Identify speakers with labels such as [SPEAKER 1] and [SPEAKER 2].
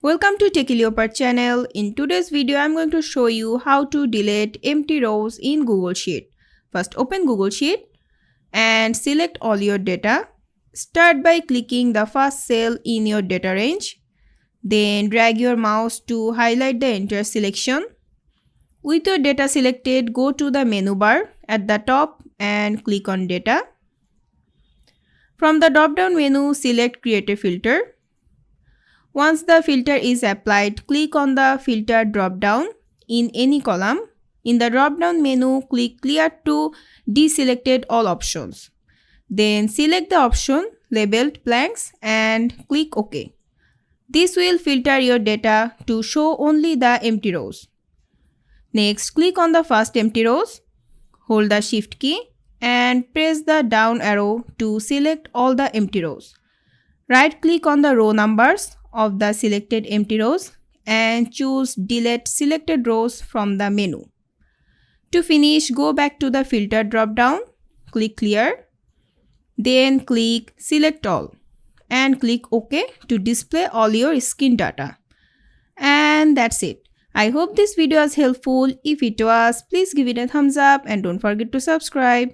[SPEAKER 1] Welcome to Techie Leopard channel. In today's video, I'm going to show you how to delete empty rows in Google Sheet. First, open Google Sheet and select all your data. Start by clicking the first cell in your data range. Then drag your mouse to highlight the entire selection. With your data selected, go to the menu bar at the top and click on Data. From the drop-down menu, select Create a Filter. Once the filter is applied, click on the filter drop-down in any column. In the drop-down menu, click Clear to deselect all options. Then select the option labeled blanks and click OK. This will filter your data to show only the empty rows. Next, click on the first empty rows. Hold the Shift key and press the down arrow to select all the empty rows. Right-click on the row numbers of the selected empty rows and choose Delete Selected Rows from the menu. To finish, go back to the filter drop-down, click Clear, then click Select All and click OK to display all your screen data. And that's it. I hope this video was helpful. If it was, please give it a thumbs up and don't forget to subscribe.